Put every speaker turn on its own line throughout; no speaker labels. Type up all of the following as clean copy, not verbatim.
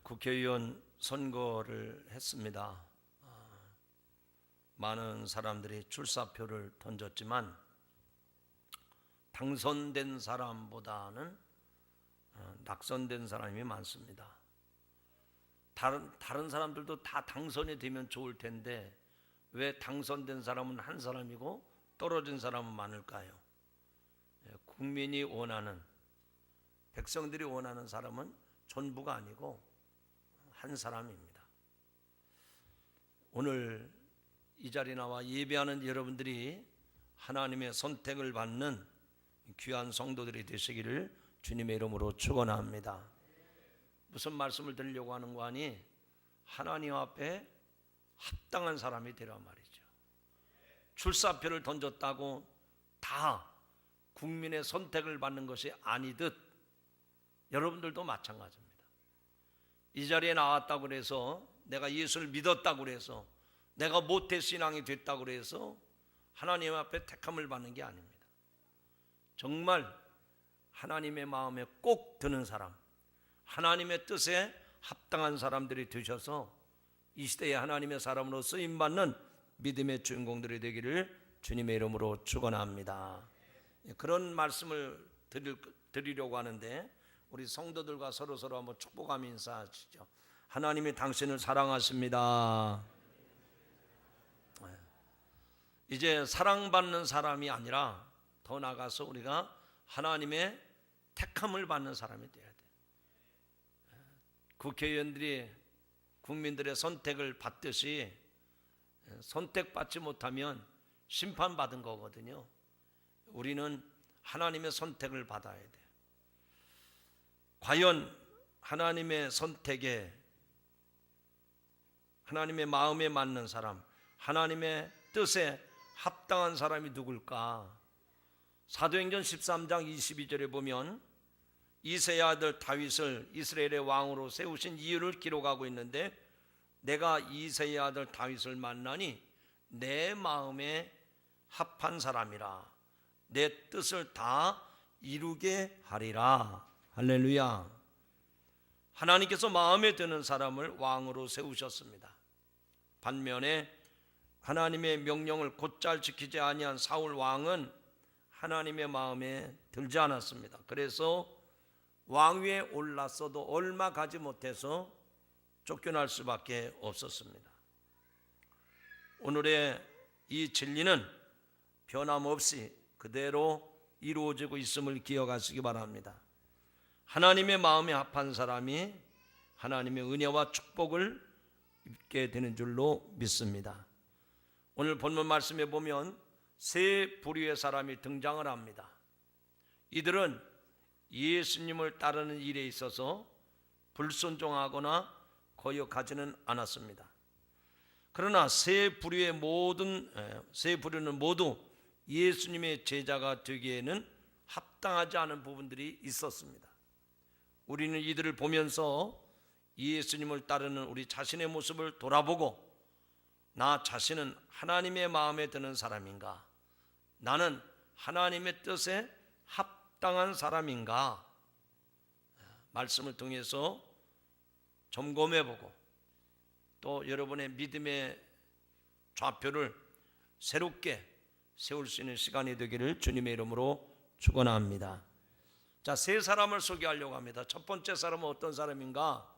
국회의원 선거를 했습니다. 많은 사람들이 출사표를 던졌지만 당선된 사람보다는 낙선된 사람이 많습니다. 다른 사람들도 다 당선이 되면 좋을 텐데 왜 당선된 사람은 한 사람이고 떨어진 사람은 많을까요? 국민이 원하는, 백성들이 원하는 사람은 전부가 아니고 한 사람입니다. 오늘 이 자리에 나와 예배하는 여러분들이 하나님의 선택을 받는 귀한 성도들이 되시기를 주님의 이름으로 축원합니다. 무슨 말씀을 드리려고 하는 거 아니? 하나님 앞에 합당한 사람이 되란 말이죠. 출사표를 던졌다고 다 국민의 선택을 받는 것이 아니듯 여러분들도 마찬가지입니다. 이 자리에 나왔다고 해서 내가 예수를 믿었다고 해서 내가 모태신앙이 됐다고 해서 하나님 앞에 택함을 받는 게 아닙니다. 정말 하나님의 마음에 꼭 드는 사람, 하나님의 뜻에 합당한 사람들이 되셔서 이 시대에 하나님의 사람으로 쓰임받는 믿음의 주인공들이 되기를 주님의 이름으로 축원합니다. 그런 말씀을 드리려고 하는데 우리 성도들과 서로 한번 축복하며 인사하시죠. 하나님이 당신을 사랑하십니다. 이제 사랑받는 사람이 아니라 더 나아가서 우리가 하나님의 택함을 받는 사람이 되어야 돼. 국회의원들이 국민들의 선택을 받듯이 선택받지 못하면 심판받은 거거든요. 우리는 하나님의 선택을 받아야 돼. 과연 하나님의 선택에, 하나님의 마음에 맞는 사람, 하나님의 뜻에 합당한 사람이 누굴까? 사도행전 13장 22절에 보면 이새의 아들 다윗을 이스라엘의 왕으로 세우신 이유를 기록하고 있는데, 내가 이새의 아들 다윗을 만나니 내 마음에 합한 사람이라, 내 뜻을 다 이루게 하리라. 할렐루야. 하나님께서 마음에 드는 사람을 왕으로 세우셨습니다. 반면에 하나님의 명령을 곧잘 지키지 아니한 사울 왕은 하나님의 마음에 들지 않았습니다. 그래서 왕위에 올랐어도 얼마 가지 못해서 쫓겨날 수밖에 없었습니다. 오늘의 이 진리는 변함없이 그대로 이루어지고 있음을 기억하시기 바랍니다. 하나님의 마음에 합한 사람이 하나님의 은혜와 축복을 입게 되는 줄로 믿습니다. 오늘 본문 말씀에 보면 세 부류의 사람이 등장을 합니다. 이들은 예수님을 따르는 일에 있어서 불순종하거나 거역하지는 않았습니다. 그러나 세 부류는 모두 예수님의 제자가 되기에는 합당하지 않은 부분들이 있었습니다. 우리는 이들을 보면서 예수님을 따르는 우리 자신의 모습을 돌아보고, 나 자신은 하나님의 마음에 드는 사람인가? 나는 하나님의 뜻에 합당한 사람인가? 말씀을 통해서 점검해보고 또 여러분의 믿음의 좌표를 새롭게 세울 수 있는 시간이 되기를 주님의 이름으로 축원합니다. 자, 세 사람을 소개하려고 합니다. 첫 번째 사람은 어떤 사람인가?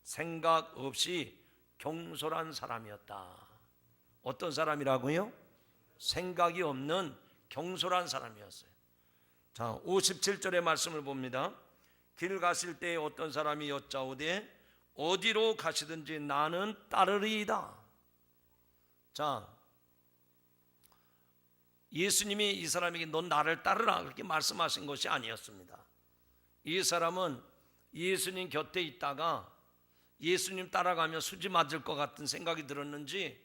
생각 없이 경솔한 사람이었다. 어떤 사람이라고요? 생각이 없는 경솔한 사람이었어요. 자, 57절의 말씀을 봅니다. 길 가실 때 어떤 사람이 여짜오되 어디로 가시든지 나는 따르리이다. 자, 예수님이 이 사람에게 넌 나를 따르라 그렇게 말씀하신 것이 아니었습니다. 이 사람은 예수님 곁에 있다가 예수님 따라가면 수지 맞을 것 같은 생각이 들었는지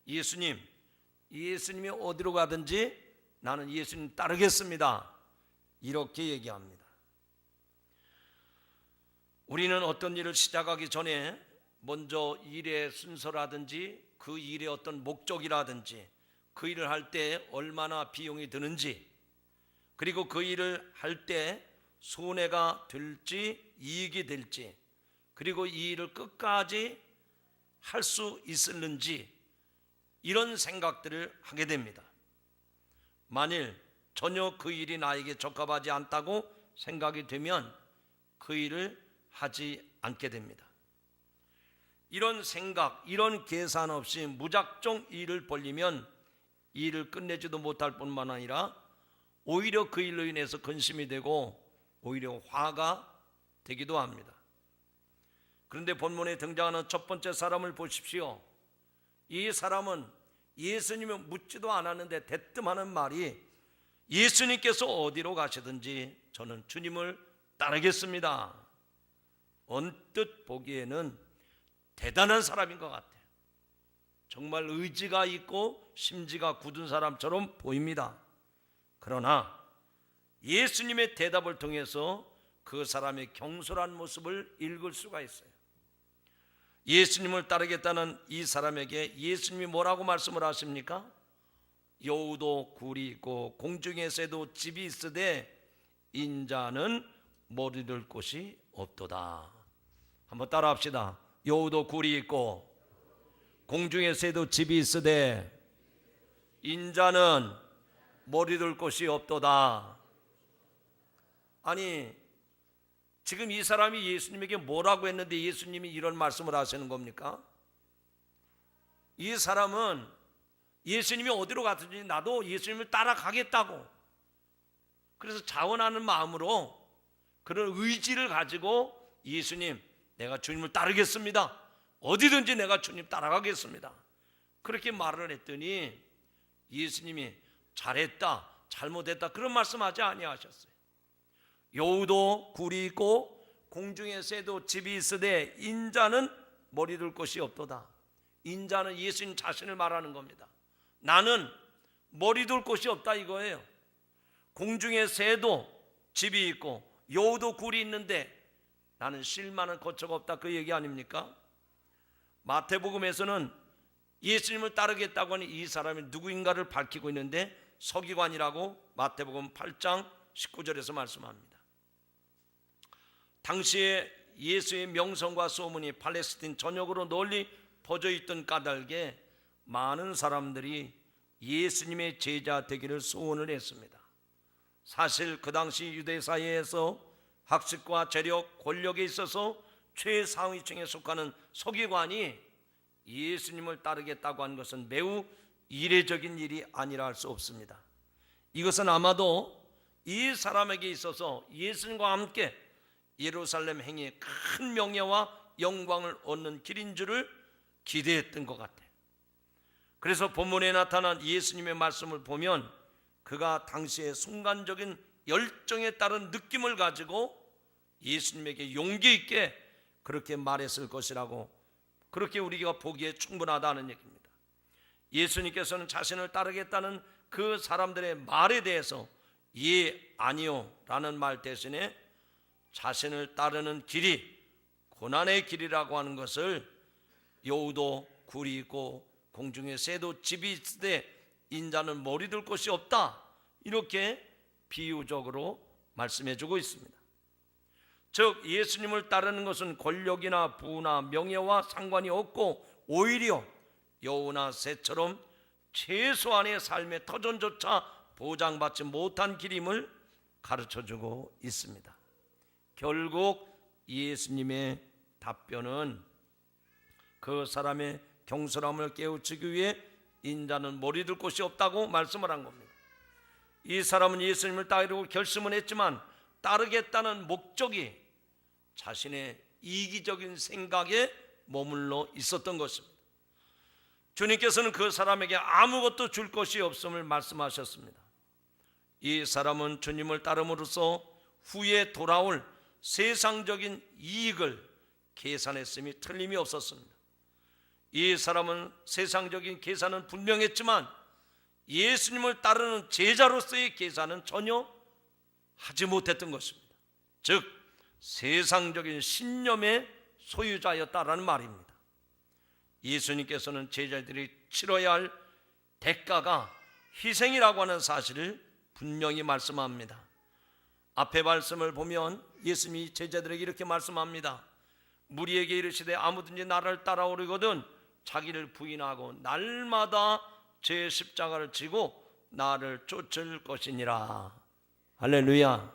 예수님이 어디로 가든지 나는 예수님 따르겠습니다 이렇게 얘기합니다. 우리는 어떤 일을 시작하기 전에 먼저 일의 순서라든지 그 일의 어떤 목적이라든지 그 일을 할 때 얼마나 비용이 드는지, 그리고 그 일을 할 때 손해가 될지 이익이 될지 그리고 이 일을 끝까지 할 수 있을는지 이런 생각들을 하게 됩니다. 만일 전혀 그 일이 나에게 적합하지 않다고 생각이 되면 그 일을 하지 않게 됩니다. 이런 생각, 이런 계산 없이 무작정 일을 벌리면 일을 끝내지도 못할 뿐만 아니라 오히려 그 일로 인해서 근심이 되고 오히려 화가 되기도 합니다. 그런데 본문에 등장하는 첫 번째 사람을 보십시오. 이 사람은 예수님을 묻지도 않았는데 대뜸 하는 말이 예수님께서 어디로 가시든지 저는 주님을 따르겠습니다. 언뜻 보기에는 대단한 사람인 것 같아요. 정말 의지가 있고 심지가 굳은 사람처럼 보입니다. 그러나 예수님의 대답을 통해서 그 사람의 경솔한 모습을 읽을 수가 있어요. 예수님을 따르겠다는 이 사람에게 예수님이 뭐라고 말씀을 하십니까? 여우도 굴이 있고 공중의 새도 집이 있으되 인자는 머리둘 곳이 없도다. 한번 따라 합시다. 여우도 굴이 있고 공중의 새도 집이 있으되 인자는 머리둘 곳이 없도다. 아니, 지금 이 사람이 예수님에게 뭐라고 했는데 예수님이 이런 말씀을 하시는 겁니까? 이 사람은 예수님이 어디로 갔든지 나도 예수님을 따라가겠다고, 그래서 자원하는 마음으로 그런 의지를 가지고 예수님, 내가 주님을 따르겠습니다. 어디든지 내가 주님 따라가겠습니다. 그렇게 말을 했더니 예수님이 잘했다, 잘못했다 그런 말씀하지 아니하셨어요. 여우도 굴이 있고 공중의 새도 집이 있으되 인자는 머리둘 곳이 없도다. 인자는 예수님 자신을 말하는 겁니다. 나는 머리둘 곳이 없다 이거예요. 공중의 새도 집이 있고 여우도 굴이 있는데 나는 쉴 만한 거처가 없다, 그 얘기 아닙니까? 마태복음에서는 예수님을 따르겠다고 하는 이 사람이 누구인가를 밝히고 있는데 서기관이라고 마태복음 8장 19절에서 말씀합니다. 당시에 예수의 명성과 소문이 팔레스틴 전역으로 널리 퍼져 있던 까닭에 많은 사람들이 예수님의 제자 되기를 소원을 했습니다. 사실 그 당시 유대 사회에서 학식과 재력, 권력에 있어서 최상위층에 속하는 서기관이 예수님을 따르겠다고 한 것은 매우 이례적인 일이 아니라 할 수 없습니다. 이것은 아마도 이 사람에게 있어서 예수님과 함께 예루살렘 행에 큰 명예와 영광을 얻는 길인 줄을 기대했던 것 같아요. 그래서 본문에 나타난 예수님의 말씀을 보면 그가 당시의 순간적인 열정에 따른 느낌을 가지고 예수님에게 용기 있게 그렇게 말했을 것이라고, 그렇게 우리가 보기에 충분하다는 얘기입니다. 예수님께서는 자신을 따르겠다는 그 사람들의 말에 대해서 예, 아니요 라는 말 대신에 자신을 따르는 길이 고난의 길이라고 하는 것을 여우도 굴이 있고 공중의 새도 집이 있으되 인자는 머리둘 곳이 없다, 이렇게 비유적으로 말씀해주고 있습니다. 즉 예수님을 따르는 것은 권력이나 부나 명예와 상관이 없고 오히려 여우나 새처럼 최소한의 삶의 터전조차 보장받지 못한 길임을 가르쳐주고 있습니다. 결국 예수님의 답변은 그 사람의 경솔함을 깨우치기 위해 인자는 머리둘 곳이 없다고 말씀을 한 겁니다. 이 사람은 예수님을 따르고 결심은 했지만 따르겠다는 목적이 자신의 이기적인 생각에 머물러 있었던 것입니다. 주님께서는 그 사람에게 아무것도 줄 것이 없음을 말씀하셨습니다. 이 사람은 주님을 따름으로써 후에 돌아올 세상적인 이익을 계산했음이 틀림이 없었습니다. 이 사람은 세상적인 계산은 분명했지만 예수님을 따르는 제자로서의 계산은 전혀 하지 못했던 것입니다. 즉 세상적인 신념의 소유자였다라는 말입니다. 예수님께서는 제자들이 치러야 할 대가가 희생이라고 하는 사실을 분명히 말씀합니다. 앞에 말씀을 보면 예수님이 제자들에게 이렇게 말씀합니다. 무리에게 이르시되 아무든지 나를 따라오려거든 자기를 부인하고 날마다 제 십자가를 지고 나를 쫓을 것이니라. 할렐루야.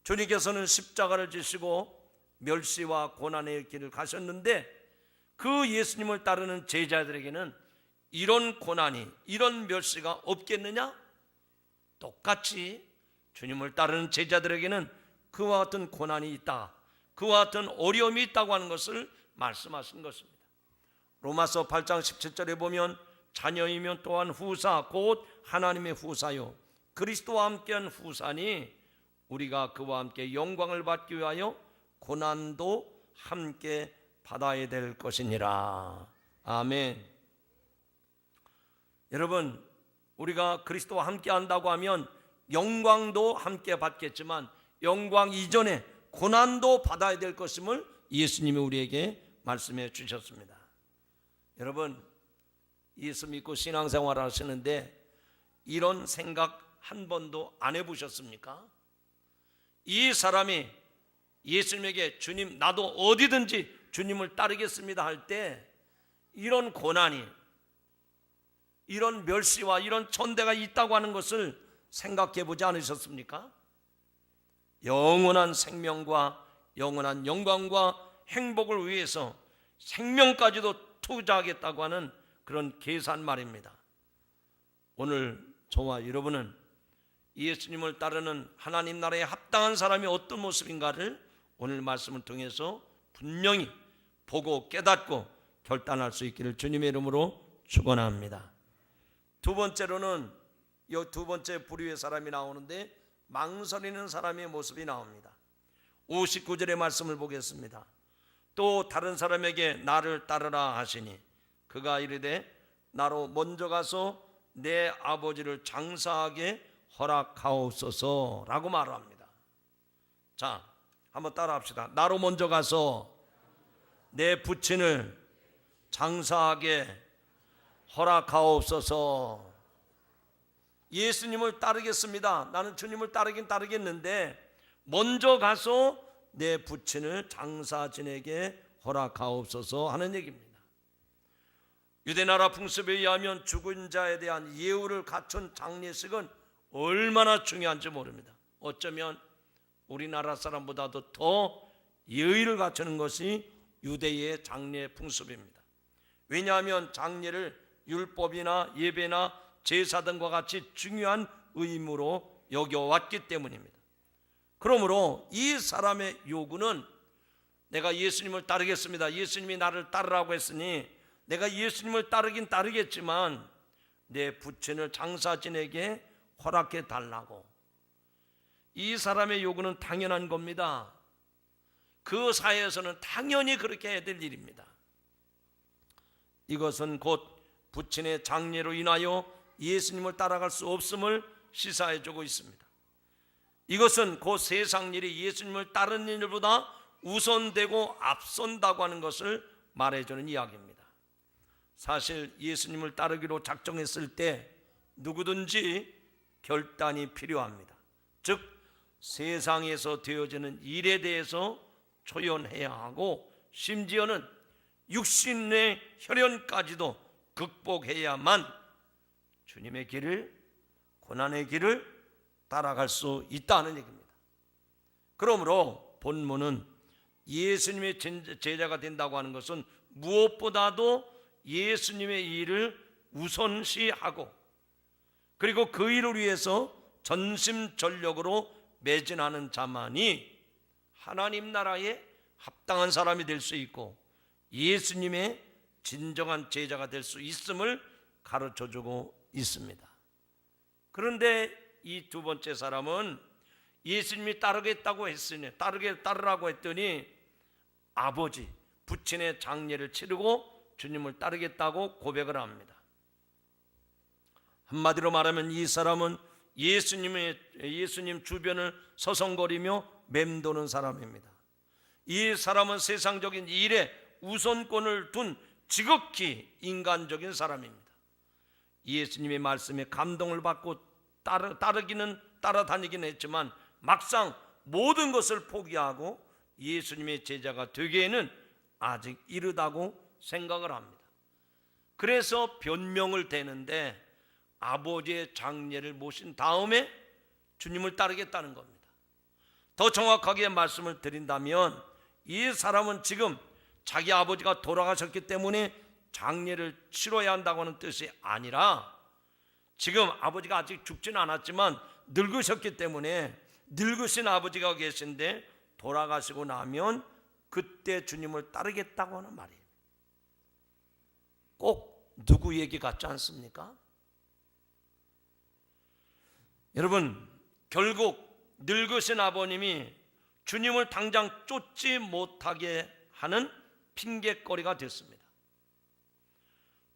주님께서는 십자가를 지시고 멸시와 고난의 길을 가셨는데 그 예수님을 따르는 제자들에게는 이런 고난이, 이런 멸시가 없겠느냐? 똑같이 주님을 따르는 제자들에게는 그와 같은 고난이 있다, 그와 같은 어려움이 있다고 하는 것을 말씀하신 것입니다. 로마서 8장 17절에 보면 자녀이면 또한 후사 곧 하나님의 후사요 그리스도와 함께한 후사니 우리가 그와 함께 영광을 받기 위하여 고난도 함께 받아야 될 것이니라. 아멘. 여러분, 우리가 그리스도와 함께 한다고 하면 영광도 함께 받겠지만 영광 이전에 고난도 받아야 될 것임을 예수님이 우리에게 말씀해 주셨습니다. 여러분, 예수 믿고 신앙생활 하시는데 이런 생각 한 번도 안 해보셨습니까? 이 사람이 예수님에게 주님 나도 어디든지 주님을 따르겠습니다 할 때 이런 고난이, 이런 멸시와 이런 천대가 있다고 하는 것을 생각해 보지 않으셨습니까? 영원한 생명과 영원한 영광과 행복을 위해서 생명까지도 투자하겠다고 하는 그런 계산말입니다. 오늘 저와 여러분은 예수님을 따르는 하나님 나라에 합당한 사람이 어떤 모습인가를 오늘 말씀을 통해서 분명히 보고 깨닫고 결단할 수 있기를 주님의 이름으로 축원합니다. 두 번째로는 이 두 번째 부류의 사람이 나오는데 망설이는 사람의 모습이 나옵니다. 59절의 말씀을 보겠습니다. 또 다른 사람에게 나를 따르라 하시니 그가 이르되 나로 먼저 가서 내 아버지를 장사하게 허락하옵소서 라고 말합니다. 자, 한번 따라 합시다. 나로 먼저 가서 내 부친을 장사하게 허락하옵소서. 예수님을 따르겠습니다. 나는 주님을 따르긴 따르겠는데 먼저 가서 내 부친을 장사 지내게 허락하옵소서 하는 얘기입니다. 유대나라 풍습에 의하면 죽은 자에 대한 예우를 갖춘 장례식은 얼마나 중요한지 모릅니다. 어쩌면 우리나라 사람보다도 더 예의를 갖추는 것이 유대의 장례 풍습입니다. 왜냐하면 장례를 율법이나 예배나 제사 등과 같이 중요한 의무로 여겨왔기 때문입니다. 그러므로 이 사람의 요구는 내가 예수님을 따르겠습니다. 예수님이 나를 따르라고 했으니 내가 예수님을 따르긴 따르겠지만 내 부친을 장사 지내게 허락해 달라고. 이 사람의 요구는 당연한 겁니다. 그 사회에서는 당연히 그렇게 해야 될 일입니다. 이것은 곧 부친의 장례로 인하여 예수님을 따라갈 수 없음을 시사해 주고 있습니다. 이것은 곧 세상 일이 예수님을 따르는 일보다 우선되고 앞선다고 하는 것을 말해주는 이야기입니다. 사실 예수님을 따르기로 작정했을 때 누구든지 결단이 필요합니다. 즉 세상에서 되어지는 일에 대해서 초연해야 하고 심지어는 육신의 혈연까지도 극복해야만 주님의 길을, 고난의 길을 따라갈 수 있다는 얘기입니다. 그러므로 본문은 예수님의 제자가 된다고 하는 것은 무엇보다도 예수님의 일을 우선시하고 그리고 그 일을 위해서 전심전력으로 매진하는 자만이 하나님 나라에 합당한 사람이 될 수 있고 예수님의 진정한 제자가 될 수 있음을 가르쳐주고 있습니다. 그런데 이 두 번째 사람은 예수님이 따르겠다고 했으니 따르라고 했더니 아버지 부친의 장례를 치르고 주님을 따르겠다고 고백을 합니다. 한마디로 말하면 이 사람은 예수님 주변을 서성거리며 맴도는 사람입니다. 이 사람은 세상적인 일에 우선권을 둔 지극히 인간적인 사람입니다. 예수님의 말씀에 감동을 받고 따라다니기는 했지만 막상 모든 것을 포기하고 예수님의 제자가 되기에는 아직 이르다고 생각을 합니다. 그래서 변명을 대는데 아버지의 장례를 모신 다음에 주님을 따르겠다는 겁니다. 더 정확하게 말씀을 드린다면 이 사람은 지금 자기 아버지가 돌아가셨기 때문에 장례를 치러야 한다고 하는 뜻이 아니라 지금 아버지가 아직 죽지는 않았지만 늙으셨기 때문에 늙으신 아버지가 계신데 돌아가시고 나면 그때 주님을 따르겠다고 하는 말이에요. 꼭 누구 얘기 같지 않습니까? 여러분, 결국 늙으신 아버님이 주님을 당장 쫓지 못하게 하는 핑계거리가 됐습니다.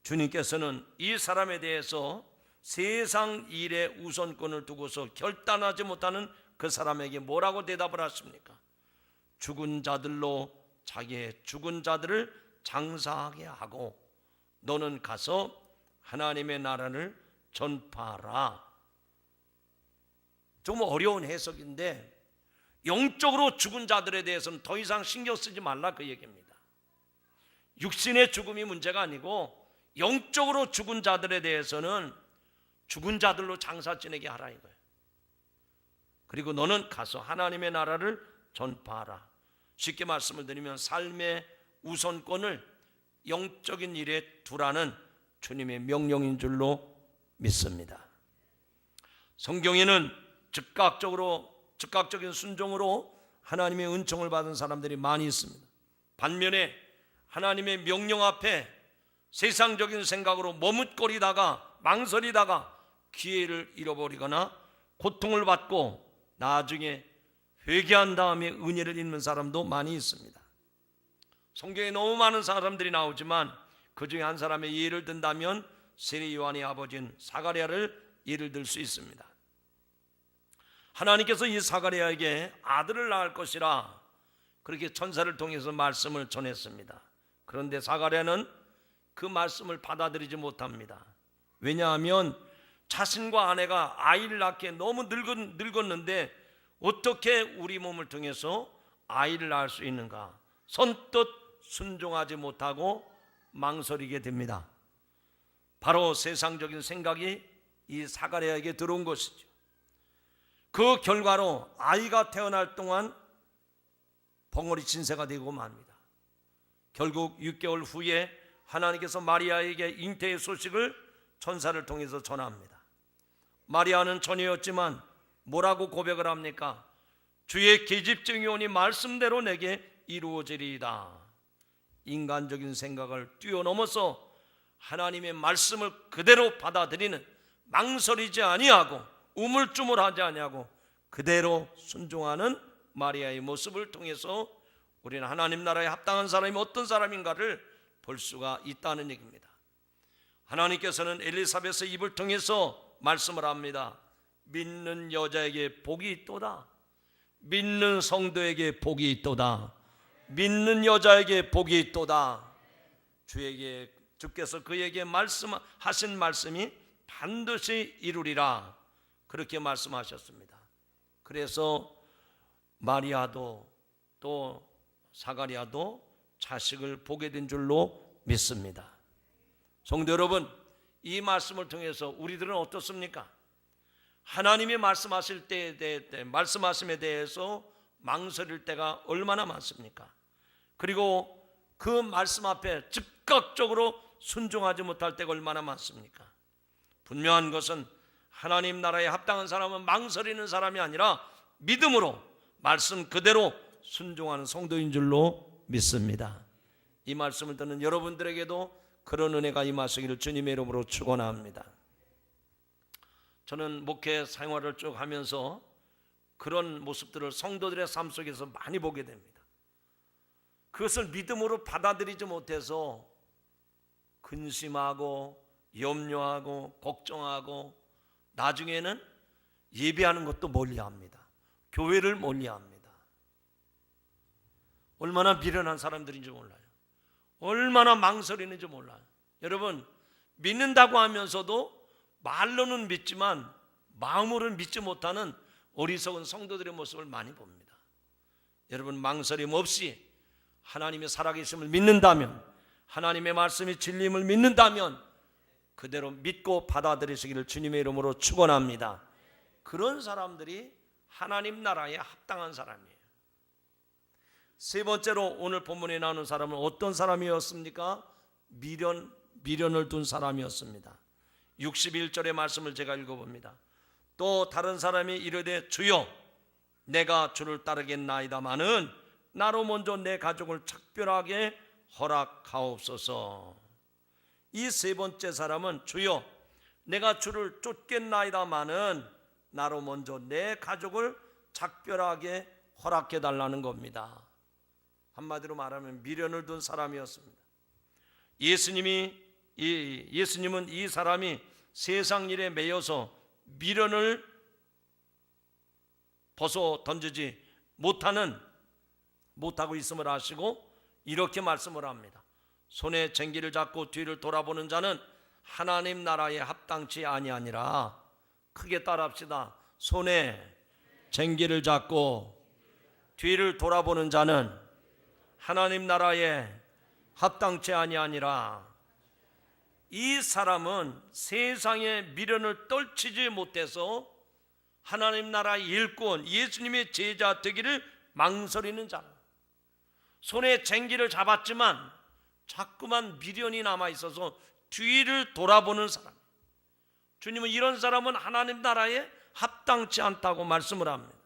주님께서는 이 사람에 대해서 세상 일의 우선권을 두고서 결단하지 못하는 그 사람에게 뭐라고 대답을 하십니까? 죽은 자들로 자기의 죽은 자들을 장사하게 하고 너는 가서 하나님의 나라를 전파하라. 좀 어려운 해석인데 영적으로 죽은 자들에 대해서는 더 이상 신경 쓰지 말라 그 얘기입니다. 육신의 죽음이 문제가 아니고 영적으로 죽은 자들에 대해서는 죽은 자들로 장사 지내게 하라 이거예요. 그리고 너는 가서 하나님의 나라를 전파하라. 쉽게 말씀을 드리면 삶의 우선권을 영적인 일에 두라는 주님의 명령인 줄로 믿습니다. 성경에는 즉각적인 순종으로 하나님의 은총을 받은 사람들이 많이 있습니다. 반면에 하나님의 명령 앞에 세상적인 생각으로 머뭇거리다가 망설이다가 기회를 잃어버리거나 고통을 받고 나중에 회개한 다음에 은혜를 입는 사람도 많이 있습니다. 성경에 너무 많은 사람들이 나오지만 그 중에 한 사람의 예를 든다면 세례 요한의 아버지인 사가랴를 예를 들 수 있습니다. 하나님께서 이 사가랴에게 아들을 낳을 것이라 그렇게 천사를 통해서 말씀을 전했습니다. 그런데 사가랴는 그 말씀을 받아들이지 못합니다. 왜냐하면 자신과 아내가 아이를 낳기에 너무 늙었는데 어떻게 우리 몸을 통해서 아이를 낳을 수 있는가? 선뜻 순종하지 못하고 망설이게 됩니다. 바로 세상적인 생각이 이 사가랴에게 들어온 것이죠. 그 결과로 아이가 태어날 동안 벙어리 진세가 되고 맙니다. 결국 6개월 후에 하나님께서 마리아에게 잉태의 소식을 천사를 통해서 전합니다. 마리아는 처녀였지만 뭐라고 고백을 합니까? 주의 계집종이 오니 말씀대로 내게 이루어지리이다. 인간적인 생각을 뛰어넘어서 하나님의 말씀을 그대로 받아들이는, 망설이지 아니하고 우물쭈물하지 아니하고 그대로 순종하는 마리아의 모습을 통해서 우리는 하나님 나라에 합당한 사람이 어떤 사람인가를 볼 수가 있다는 얘기입니다. 하나님께서는 엘리사벳의 입을 통해서 말씀을 합니다. 믿는 여자에게 복이 있도다. 믿는 성도에게 복이 있도다. 믿는 여자에게 복이 있도다. 주께서 그에게 말씀하신 말씀이 반드시 이루리라. 그렇게 말씀하셨습니다. 그래서 마리아도 또 사가랴도 자식을 보게 된 줄로 믿습니다. 성도 여러분, 이 말씀을 통해서 우리들은 어떻습니까? 하나님이 말씀하실 때에 말씀하심에 대해서 망설일 때가 얼마나 많습니까? 그리고 그 말씀 앞에 즉각적으로 순종하지 못할 때가 얼마나 많습니까? 분명한 것은 하나님 나라에 합당한 사람은 망설이는 사람이 아니라 믿음으로 말씀 그대로 순종하는 성도인 줄로 믿습니다. 이 말씀을 듣는 여러분들에게도 그런 은혜가 임하시기를 주님의 이름으로 축원합니다. 저는 목회 생활을 쭉 하면서 그런 모습들을 성도들의 삶 속에서 많이 보게 됩니다. 그것을 믿음으로 받아들이지 못해서 근심하고 염려하고 걱정하고 나중에는 예배하는 것도 멀리합니다. 교회를 멀리합니다. 얼마나 미련한 사람들인지 몰라요. 얼마나 망설이는지 몰라요. 여러분, 믿는다고 하면서도 말로는 믿지만 마음으로는 믿지 못하는 어리석은 성도들의 모습을 많이 봅니다. 여러분 망설임 없이 하나님의 살아계심을 믿는다면, 하나님의 말씀이 진리임을 믿는다면 그대로 믿고 받아들이시기를 주님의 이름으로 축원합니다. 그런 사람들이 하나님 나라에 합당한 사람이에요. 세 번째로 오늘 본문에 나오는 사람은 어떤 사람이었습니까? 미련을 둔 사람이었습니다. 61절의 말씀을 제가 읽어봅니다. 또 다른 사람이 이르되 주여 내가 주를 따르겠나이다마는 나로 먼저 내 가족을 작별하게 허락하옵소서. 이 세 번째 사람은 주여 내가 주를 쫓겠나이다마는 나로 먼저 내 가족을 작별하게 허락해 달라는 겁니다. 한마디로 말하면 미련을 둔 사람이었습니다. 예수님은 이 사람이 세상 일에 매여서 미련을 벗어 던지지 못하고 있음을 아시고 이렇게 말씀을 합니다. 손에 쟁기를 잡고 뒤를 돌아보는 자는 하나님 나라에 합당치 아니하니라. 크게 따라합시다. 손에 쟁기를 잡고 뒤를 돌아보는 자는 하나님 나라에 합당치 아니하니라. 이 사람은 세상의 미련을 떨치지 못해서 하나님 나라의 일꾼, 예수님의 제자 되기를 망설이는 자라. 손에 쟁기를 잡았지만 자꾸만 미련이 남아있어서 뒤를 돌아보는 사람. 주님은 이런 사람은 하나님 나라에 합당치 않다고 말씀을 합니다.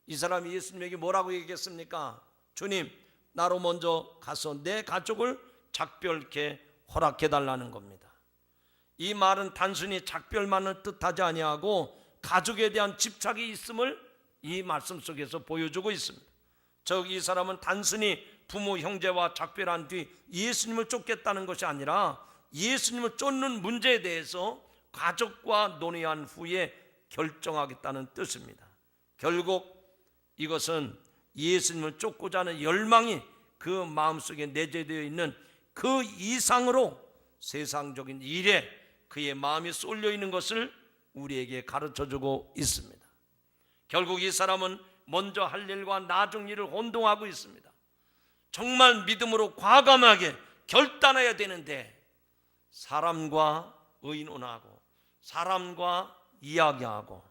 이 사람이 예수님에게 뭐라고 얘기했습니까? 주님, 나로 먼저 가서 내 가족을 작별케 허락해달라는 겁니다. 이 말은 단순히 작별만을 뜻하지 아니하고 가족에 대한 집착이 있음을 이 말씀 속에서 보여주고 있습니다. 즉 이 사람은 단순히 부모 형제와 작별한 뒤 예수님을 쫓겠다는 것이 아니라 예수님을 쫓는 문제에 대해서 가족과 논의한 후에 결정하겠다는 뜻입니다. 결국 이것은 예수님을 쫓고자 하는 열망이 그 마음속에 내재되어 있는 그 이상으로 세상적인 일에 그의 마음이 쏠려 있는 것을 우리에게 가르쳐주고 있습니다. 결국 이 사람은 먼저 할 일과 나중 일을 혼동하고 있습니다. 정말 믿음으로 과감하게 결단해야 되는데 사람과 의논하고 사람과 이야기하고.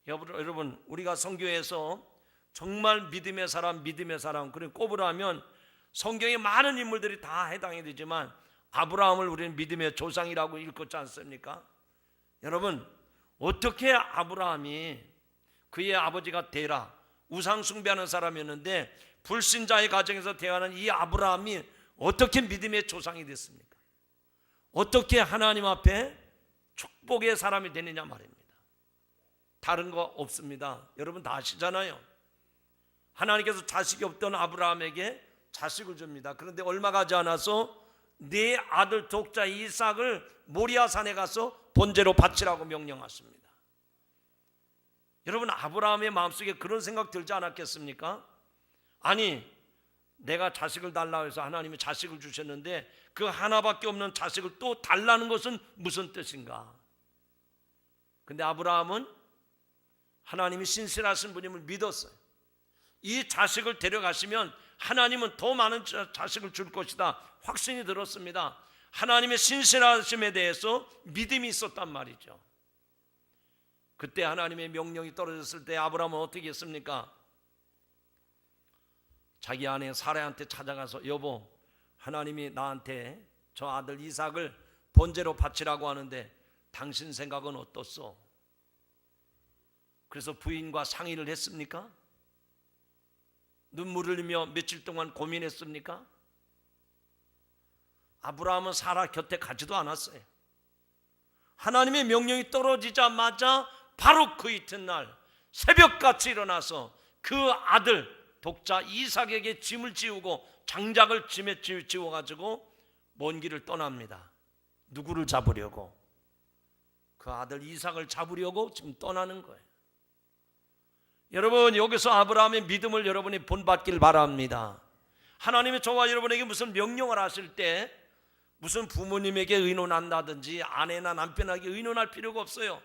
여러분, 우리가 성경에서 정말 믿음의 사람 그리고 꼽으라면 성경에 많은 인물들이 다 해당이 되지만 아브라함을 우리는 믿음의 조상이라고 읽었지 않습니까? 여러분, 어떻게 아브라함이, 그의 아버지가 데라, 우상 숭배하는 사람이었는데 불신자의 가정에서 태어난 이 아브라함이 어떻게 믿음의 조상이 됐습니까? 어떻게 하나님 앞에 축복의 사람이 되느냐 말입니다. 다른 거 없습니다. 여러분 다 아시잖아요. 하나님께서 자식이 없던 아브라함에게 자식을 줍니다. 그런데 얼마 가지 않아서 네 아들 독자 이삭을 모리아산에 가서 번제로 바치라고 명령하십니다. 여러분, 아브라함의 마음속에 그런 생각 들지 않았겠습니까? 아니, 내가 자식을 달라고 해서 하나님이 자식을 주셨는데 그 하나밖에 없는 자식을 또 달라는 것은 무슨 뜻인가? 근데 아브라함은 하나님이 신실하신 분임을 믿었어요. 이 자식을 데려가시면 하나님은 더 많은 자식을 줄 것이다 확신이 들었습니다. 하나님의 신실하심에 대해서 믿음이 있었단 말이죠. 그때 하나님의 명령이 떨어졌을 때 아브라함은 어떻게 했습니까? 자기 아내 사라한테 찾아가서 여보, 하나님이 나한테 저 아들 이삭을 번제로 바치라고 하는데 당신 생각은 어떻소? 그래서 부인과 상의를 했습니까? 눈물을 흘리며 며칠 동안 고민했습니까? 아브라함은 사라 곁에 가지도 않았어요. 하나님의 명령이 떨어지자마자 바로 그 이튿날 새벽같이 일어나서 그 아들 독자 이삭에게 짐을 지우고 장작을 짐에 지워가지고 먼 길을 떠납니다. 누구를 잡으려고? 그 아들 이삭을 잡으려고 지금 떠나는 거예요. 여러분, 여기서 아브라함의 믿음을 여러분이 본받길 바랍니다. 하나님이 저와 여러분에게 무슨 명령을 하실 때 무슨 부모님에게 의논한다든지 아내나 남편에게 의논할 필요가 없어요.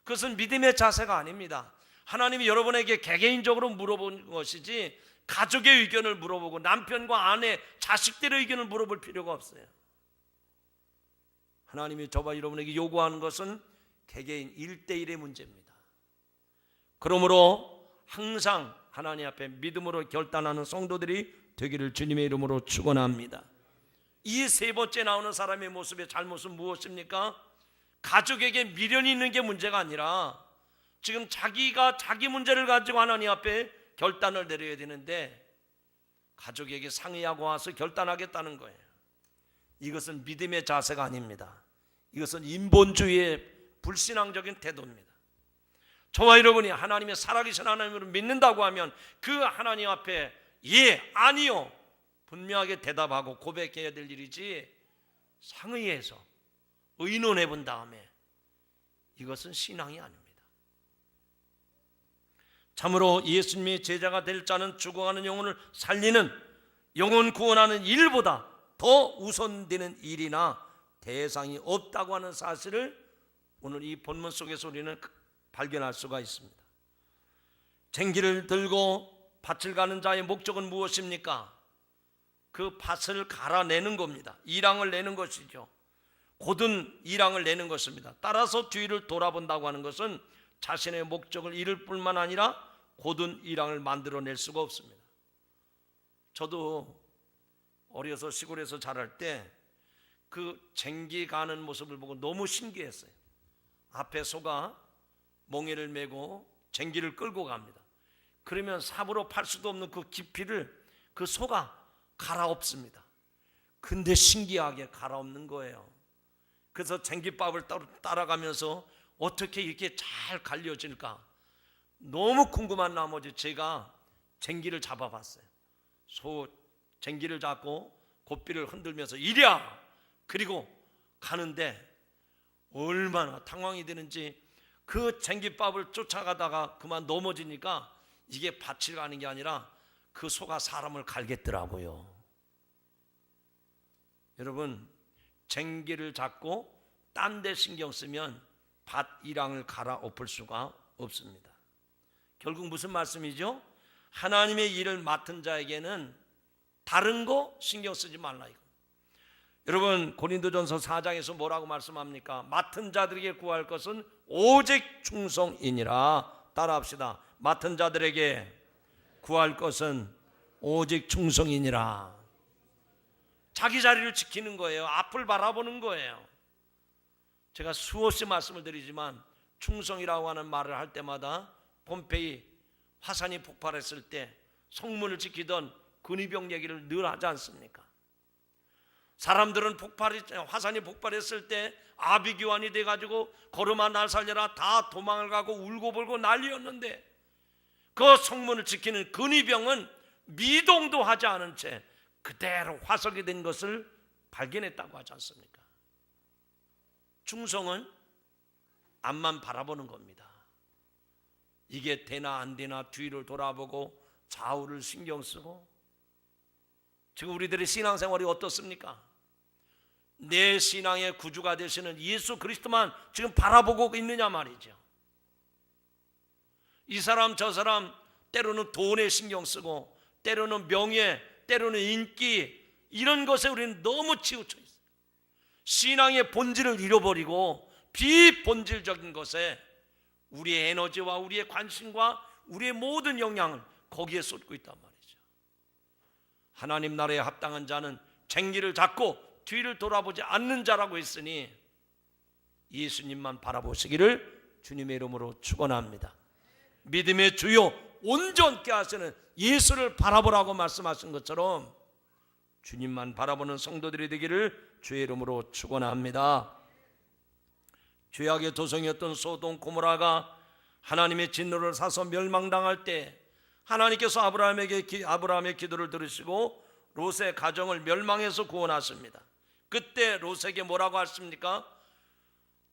그것은 믿음의 자세가 아닙니다. 하나님이 여러분에게 개개인적으로 물어본 것이지 가족의 의견을 물어보고 남편과 아내, 자식들의 의견을 물어볼 필요가 없어요. 하나님이 저와 여러분에게 요구하는 것은 개개인 1대1의 문제입니다. 그러므로 항상 하나님 앞에 믿음으로 결단하는 성도들이 되기를 주님의 이름으로 축원합니다. 이 세 번째 나오는 사람의 모습의 잘못은 무엇입니까? 가족에게 미련이 있는 게 문제가 아니라 지금 자기가 자기 문제를 가지고 하나님 앞에 결단을 내려야 되는데 가족에게 상의하고 와서 결단하겠다는 거예요. 이것은 믿음의 자세가 아닙니다. 이것은 인본주의의 불신앙적인 태도입니다. 저와 여러분이 하나님의 살아계신 하나님을 믿는다고 하면 그 하나님 앞에 예, 아니요 분명하게 대답하고 고백해야 될 일이지 상의해서 의논해 본 다음에 이것은 신앙이 아닙니다. 참으로 예수님의 제자가 될 자는 죽어가는 영혼을 살리는 영혼 구원하는 일보다 더 우선되는 일이나 대상이 없다고 하는 사실을 오늘 이 본문 속에서 우리는 발견할 수가 있습니다. 쟁기를 들고 밭을 가는 자의 목적은 무엇입니까? 그 밭을 갈아내는 겁니다. 이랑을 내는 것이죠. 곧은 이랑을 내는 것입니다. 따라서 뒤를 돌아본다고 하는 것은 자신의 목적을 이룰 뿐만 아니라 곧은 이랑을 만들어낼 수가 없습니다. 저도 어려서 시골에서 자랄 때 그 쟁기 가는 모습을 보고 너무 신기했어요. 앞에 소가 멍에를 메고 쟁기를 끌고 갑니다. 그러면 삽으로 팔 수도 없는 그 깊이를 그 소가 갈아엎습니다. 근데 신기하게 갈아엎는 거예요. 그래서 쟁기밥을 따라가면서 어떻게 이렇게 잘 갈려질까 너무 궁금한 나머지 제가 쟁기를 잡아봤어요. 소 쟁기를 잡고 고삐를 흔들면서 이랴 그리고 가는데 얼마나 당황이 되는지 그 쟁기밥을 쫓아가다가 그만 넘어지니까 이게 밭을 가는 게 아니라 그 소가 사람을 갈겠더라고요. 여러분 쟁기를 잡고 딴 데 신경 쓰면 밭 이랑을 갈아엎을 수가 없습니다. 결국 무슨 말씀이죠? 하나님의 일을 맡은 자에게는 다른 거 신경 쓰지 말라 이거. 여러분 고린도전서 4장에서 뭐라고 말씀합니까? 맡은 자들에게 구할 것은 오직 충성이니라. 따라합시다. 맡은 자들에게 구할 것은 오직 충성이니라. 자기 자리를 지키는 거예요. 앞을 바라보는 거예요. 제가 수없이 말씀을 드리지만 충성이라고 하는 말을 할 때마다 폼페이 화산이 폭발했을 때 성문을 지키던 근위병 얘기를 늘 하지 않습니까? 사람들은 화산이 폭발했을 때 아비규환이 돼가지고 걸음아 날 살려라 다 도망을 가고 울고불고 난리였는데 그 성문을 지키는 근위병은 미동도 하지 않은 채 그대로 화석이 된 것을 발견했다고 하지 않습니까? 충성은 앞만 바라보는 겁니다. 이게 되나 안 되나 뒤를 돌아보고 좌우를 신경 쓰고. 지금 우리들의 신앙생활이 어떻습니까? 내 신앙의 구주가 되시는 예수 그리스도만 지금 바라보고 있느냐 말이죠. 이 사람 저 사람 때로는 돈에 신경 쓰고 때로는 명예, 때로는 인기 이런 것에 우리는 너무 치우쳐 있어요. 신앙의 본질을 잃어버리고 비본질적인 것에 우리의 에너지와 우리의 관심과 우리의 모든 영향을 거기에 쏟고 있단 말이죠. 하나님 나라에 합당한 자는 쟁기를 잡고 뒤를 돌아보지 않는 자라고 했으니 예수님만 바라보시기를 주님의 이름으로 축원합니다. 믿음의 주요 온전케 하시는 예수를 바라보라고 말씀하신 것처럼 주님만 바라보는 성도들이 되기를 주의 이름으로 축원합니다. 죄악의 도성이었던 소돔 고모라가 하나님의 진노를 사서 멸망당할 때 하나님께서 아브라함의 기도를 들으시고 롯의 가정을 멸망해서 구원하십니다. 그때 롯에게 뭐라고 하십니까?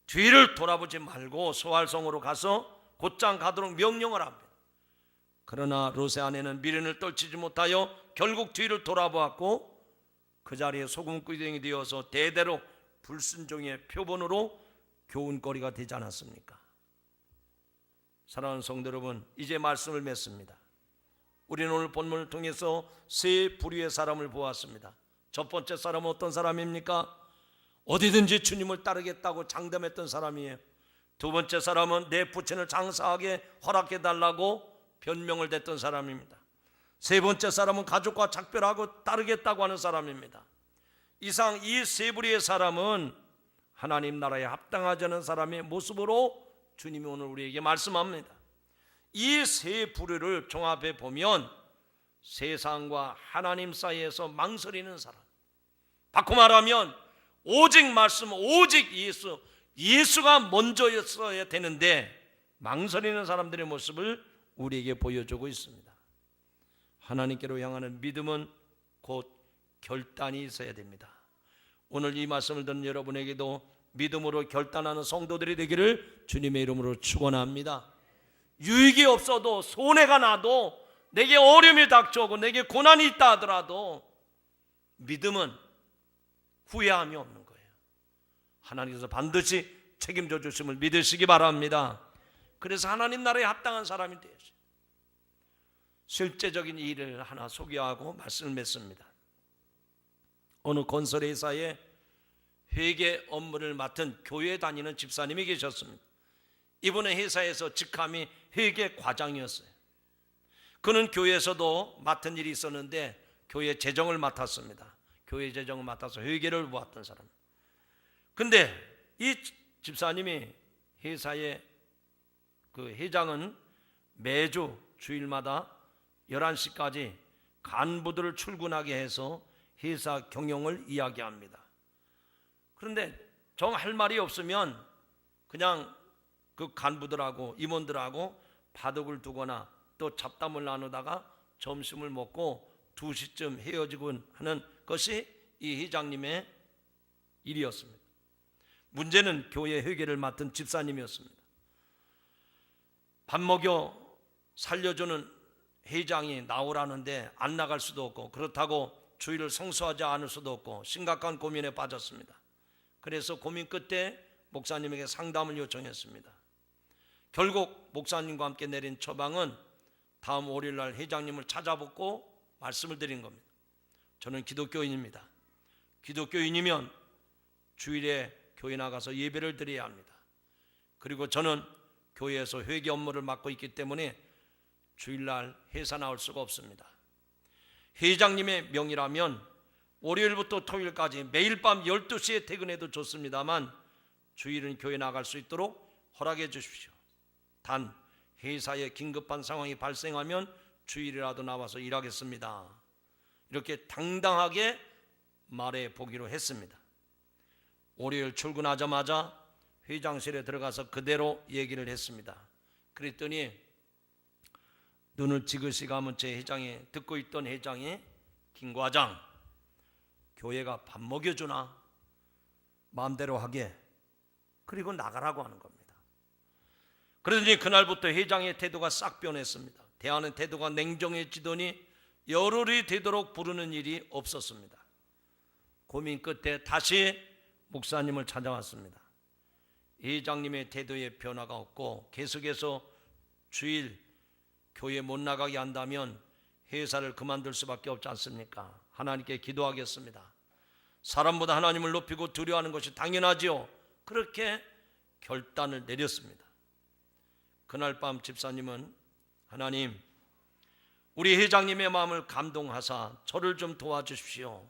뒤를 돌아보지 말고 소알성으로 가서 곧장 가도록 명령을 합니다. 그러나 롯의 아내는 미련을 떨치지 못하여 결국 뒤를 돌아보았고 그 자리에 소금구덩이 되어서 대대로 불순종의 표본으로 교훈거리가 되지 않았습니까? 사랑하는 성도 여러분, 이제 말씀을 맺습니다. 우리는 오늘 본문을 통해서 세 부류의 사람을 보았습니다. 첫 번째 사람은 어떤 사람입니까? 어디든지 주님을 따르겠다고 장담했던 사람이에요. 두 번째 사람은 내 부친을 장사하게 허락해달라고 변명을 댔던 사람입니다. 세 번째 사람은 가족과 작별하고 따르겠다고 하는 사람입니다. 이상 이 세 부류의 사람은 하나님 나라에 합당하지 않은 사람의 모습으로 주님이 오늘 우리에게 말씀합니다. 이 세 부류를 종합해 보면 세상과 하나님 사이에서 망설이는 사람, 바꿔 말하면 오직 말씀, 오직 예수가 먼저였어야 되는데 망설이는 사람들의 모습을 우리에게 보여주고 있습니다. 하나님께로 향하는 믿음은 곧 결단이 있어야 됩니다. 오늘 이 말씀을 듣는 여러분에게도 믿음으로 결단하는 성도들이 되기를 주님의 이름으로 축원합니다. 유익이 없어도, 손해가 나도, 내게 어려움이 닥쳐오고 내게 고난이 있다 하더라도 믿음은 후회함이 없는 거예요. 하나님께서 반드시 책임져 주심을 믿으시기 바랍니다. 그래서 하나님 나라에 합당한 사람이 되어야죠. 실제적인 일을 하나 소개하고 말씀을 맺습니다. 어느 건설회사에 회계 업무를 맡은 교회 다니는 집사님이 계셨습니다. 이분은 회사에서 직함이 회계 과장이었어요. 그는 교회에서도 맡은 일이 있었는데 교회 재정을 맡았습니다. 교회 재정을 맡아서 회계를 보았던 사람. 근데 이 집사님이 회사의 그 회장은 매주 주일마다 11시까지 간부들을 출근하게 해서 회사 경영을 이야기합니다. 그런데 정 할 말이 없으면 그냥 그 간부들하고 임원들하고 바둑을 두거나 또 잡담을 나누다가 점심을 먹고 2시쯤 헤어지곤 하는 것이 이 회장님의 일이었습니다. 문제는 교회 회계를 맡은 집사님이었습니다. 밥 먹여 살려주는 회장이 나오라는데 안 나갈 수도 없고, 그렇다고 주일을 성수하지 않을 수도 없고 심각한 고민에 빠졌습니다. 그래서 고민 끝에 목사님에게 상담을 요청했습니다. 결국 목사님과 함께 내린 처방은 다음 월요일날 회장님을 찾아뵙고 말씀을 드린 겁니다. 저는 기독교인입니다. 기독교인이면 주일에 교회 나가서 예배를 드려야 합니다. 그리고 저는 교회에서 회계 업무를 맡고 있기 때문에 주일날 회사 나올 수가 없습니다. 회장님의 명이라면 월요일부터 토요일까지 매일 밤 12시에 퇴근해도 좋습니다만 주일은 교회 나갈 수 있도록 허락해 주십시오. 단 회사에 긴급한 상황이 발생하면 주일이라도 나와서 일하겠습니다. 이렇게 당당하게 말해 보기로 했습니다. 월요일 출근하자마자 회장실에 들어가서 그대로 얘기를 했습니다. 그랬더니 눈을 지그시 감은 제 회장이, 듣고 있던 회장이, 김 과장, 교회가 밥 먹여주나? 마음대로 하게, 그리고 나가라고 하는 겁니다. 그러더니 그날부터 회장의 태도가 싹 변했습니다. 대하는 태도가 냉정해지더니 열흘이 되도록 부르는 일이 없었습니다. 고민 끝에 다시 목사님을 찾아왔습니다. 회장님의 태도에 변화가 없고 계속해서 주일 교회 못 나가게 한다면 회사를 그만둘 수밖에 없지 않습니까? 하나님께 기도하겠습니다. 사람보다 하나님을 높이고 두려워하는 것이 당연하지요. 그렇게 결단을 내렸습니다. 그날 밤 집사님은, 하나님, 우리 회장님의 마음을 감동하사 저를 좀 도와주십시오,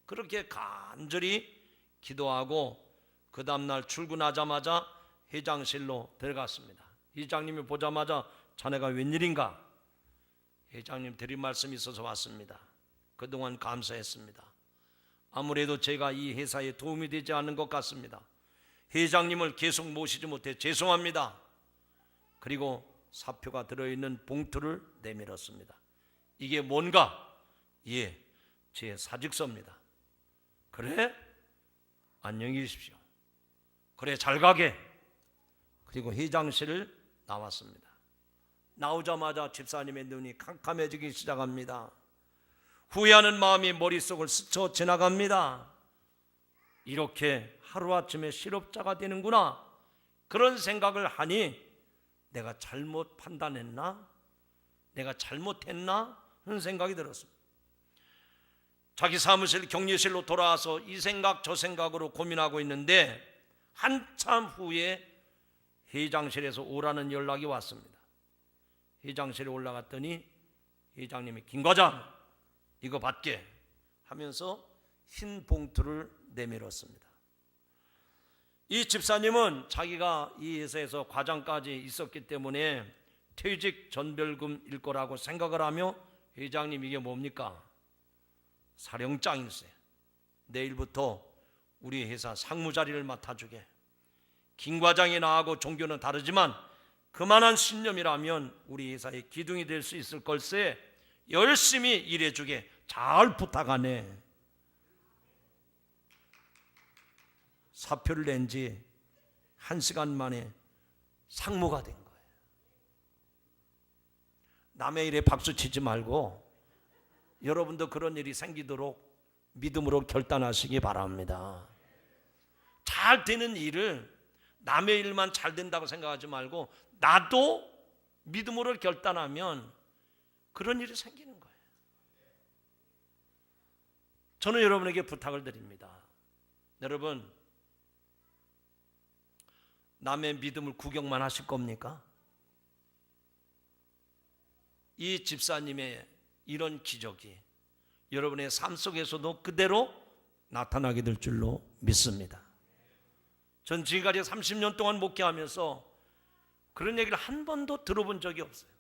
그렇게 간절히 기도하고 그 다음날 출근하자마자 회장실로 들어갔습니다. 회장님이 보자마자 자네가 웬일인가? 회장님 드릴 말씀이 있어서 왔습니다. 그동안 감사했습니다. 아무래도 제가 이 회사에 도움이 되지 않는 것 같습니다. 회장님을 계속 모시지 못해 죄송합니다. 그리고 사표가 들어있는 봉투를 내밀었습니다. 이게 뭔가? 예, 제 사직서입니다. 그래? 안녕히 계십시오. 그래, 잘 가게. 그리고 회장실을 나왔습니다. 나오자마자 집사님의 눈이 캄캄해지기 시작합니다. 후회하는 마음이 머릿속을 스쳐 지나갑니다. 이렇게 하루아침에 실업자가 되는구나, 그런 생각을 하니 내가 잘못 판단했나? 내가 잘못했나? 하는 생각이 들었습니다. 자기 사무실 격리실로 돌아와서 이 생각 저 생각으로 고민하고 있는데 한참 후에 회장실에서 오라는 연락이 왔습니다. 회장실에 올라갔더니 회장님이 김 과장 이거 받게 하면서 흰 봉투를 내밀었습니다. 이 집사님은 자기가 이 회사에서 과장까지 있었기 때문에 퇴직 전별금일 거라고 생각을 하며 회장님 이게 뭡니까? 사령장일세. 내일부터 우리 회사 상무자리를 맡아주게. 김 과장이 나하고 종교는 다르지만 그만한 신념이라면 우리 회사의 기둥이 될 수 있을 걸세. 열심히 일해주게. 잘 부탁하네. 사표를 낸 지 1시간 만에 상무가 된 거예요. 남의 일에 박수 치지 말고 여러분도 그런 일이 생기도록 믿음으로 결단하시기 바랍니다. 잘 되는 일을 남의 일만 잘 된다고 생각하지 말고 나도 믿음으로 결단하면 그런 일이 생기는 거예요. 저는 여러분에게 부탁을 드립니다. 여러분, 남의 믿음을 구경만 하실 겁니까? 이 집사님의 이런 기적이 여러분의 삶 속에서도 그대로 나타나게 될 줄로 믿습니다. 전 지금까지 30년 동안 목회하면서 그런 얘기를 한 번도 들어본 적이 없어요.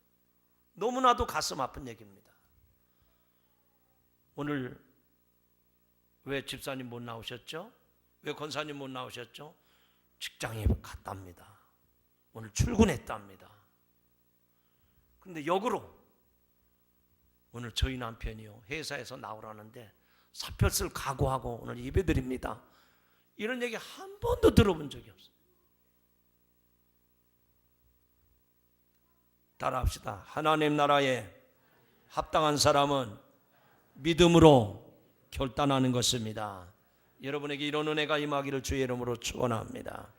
너무나도 가슴 아픈 얘기입니다. 오늘 왜 집사님 못 나오셨죠? 왜 권사님 못 나오셨죠? 직장에 갔답니다. 오늘 출근했답니다. 그런데 역으로 오늘 저희 남편이요 회사에서 나오라는데 사표 쓸 각오하고 오늘 예배드립니다. 이런 얘기 한 번도 들어본 적이 없어요. 따라합시다. 하나님 나라에 합당한 사람은 믿음으로 결단하는 것입니다. 여러분에게 이런 은혜가 임하기를 주의 이름으로 축원합니다.